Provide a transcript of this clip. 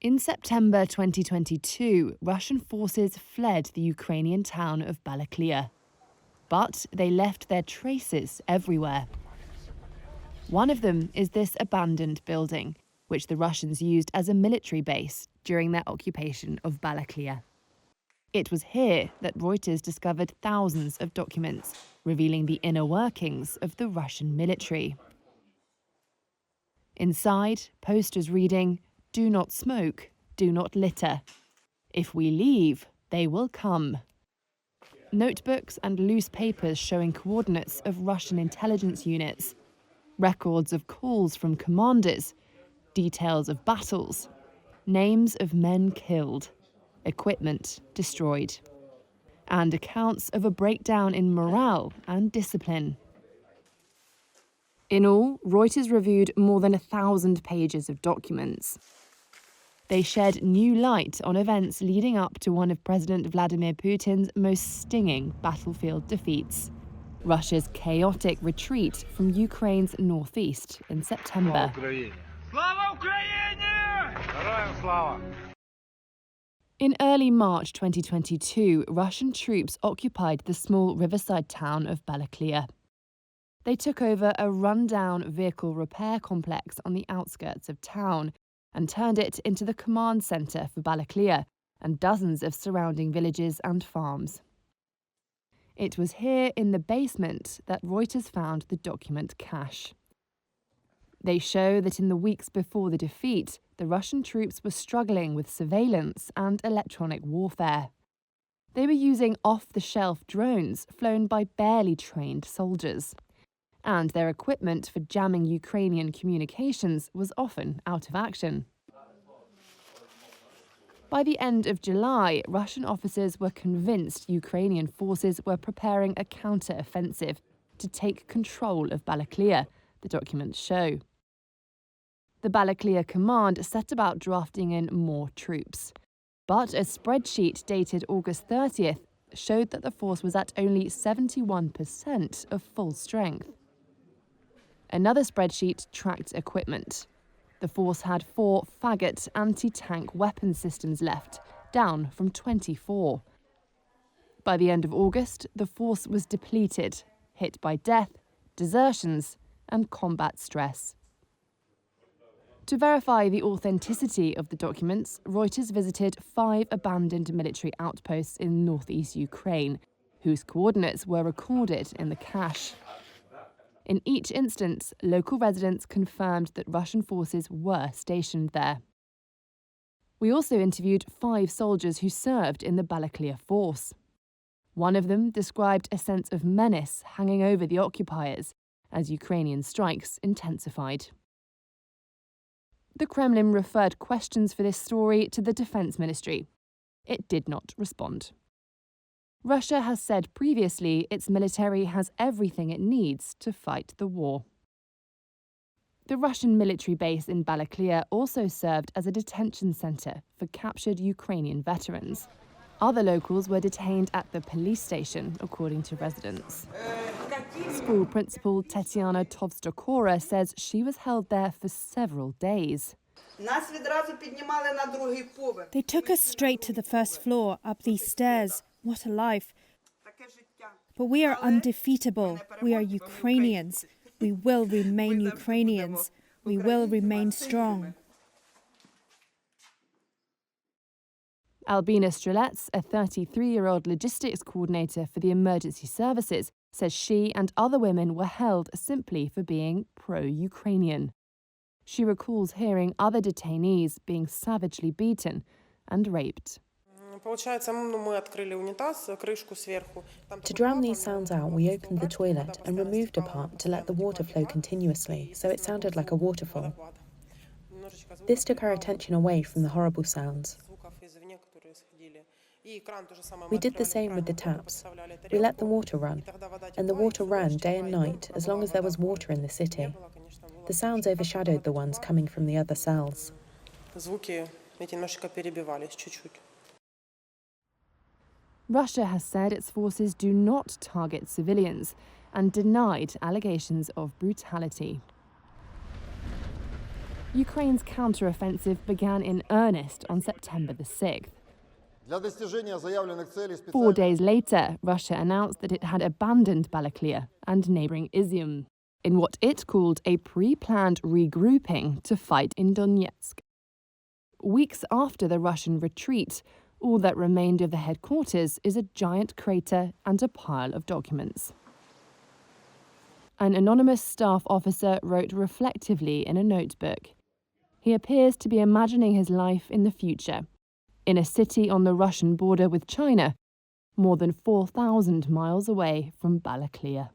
In September 2022, Russian forces fled the Ukrainian town of Balakliia. But they left their traces everywhere. One of them is this abandoned building, which the Russians used as a military base during their occupation of Balakliia. It was here that Reuters discovered thousands of documents revealing the inner workings of the Russian military. Inside, posters reading, "Do not smoke, do not litter. If we leave, they will come." Notebooks and loose papers showing coordinates of Russian intelligence units, records of calls from commanders, details of battles, names of men killed, equipment destroyed, and accounts of a breakdown in morale and discipline. In all, Reuters reviewed more than 1,000 pages of documents. They shed new light on events leading up to one of President Vladimir Putin's most stinging battlefield defeats, Russia's chaotic retreat from Ukraine's northeast in September. In early March 2022, Russian troops occupied the small riverside town of Balakliia. They took over a run-down vehicle repair complex on the outskirts of town and turned it into the command centre for Balakliia and dozens of surrounding villages and farms. It was here in the basement that Reuters found the document cache. They show that in the weeks before the defeat, the Russian troops were struggling with surveillance and electronic warfare. They were using off-the-shelf drones flown by barely trained soldiers. And their equipment for jamming Ukrainian communications was often out of action. By the end of July, Russian officers were convinced Ukrainian forces were preparing a counter-offensive to take control of Balakliia, the documents show. The Balakliia command set about drafting in more troops. But a spreadsheet dated August 30th showed that the force was at only 71% of full strength. Another spreadsheet tracked equipment. The force had 4 Faggot anti-tank weapon systems left, down from 24. By the end of August, the force was depleted, hit by death, desertions, and combat stress. To verify the authenticity of the documents, Reuters visited 5 abandoned military outposts in northeast Ukraine, whose coordinates were recorded in the cache. In each instance, local residents confirmed that Russian forces were stationed there. We also interviewed 5 soldiers who served in the Balakliia force. One of them described a sense of menace hanging over the occupiers as Ukrainian strikes intensified. The Kremlin referred questions for this story to the Defense Ministry. It did not respond. Russia has said previously its military has everything it needs to fight the war. The Russian military base in Balakliia also served as a detention centre for captured Ukrainian veterans. Other locals were detained at the police station, according to residents. School principal Tetiana Tovstokora says she was held there for several days. They took us straight to the first floor, up these stairs. What a life. But we are undefeatable. We are Ukrainians. We will remain Ukrainians. We will remain strong. Albina Strelets, a 33-year-old logistics coordinator for the emergency services, says she and other women were held simply for being pro-Ukrainian. She recalls hearing other detainees being savagely beaten and raped. To drown these sounds out, we opened the toilet and removed a part to let the water flow continuously, so it sounded like a waterfall. This took our attention away from the horrible sounds. We did the same with the taps. We let the water run, and the water ran day and night as long as there was water in the city. The sounds overshadowed the ones coming from the other cells. Russia has said its forces do not target civilians and denied allegations of brutality. Ukraine's counter-offensive began in earnest on September the 6th. 4 days later, Russia announced that it had abandoned Balakliia and neighbouring Izium in what it called a pre-planned regrouping to fight in Donetsk. Weeks after the Russian retreat, all that remained of the headquarters is a giant crater and a pile of documents. An anonymous staff officer wrote reflectively in a notebook. He appears to be imagining his life in the future, in a city on the Russian border with China, more than 4,000 miles away from Balakliia.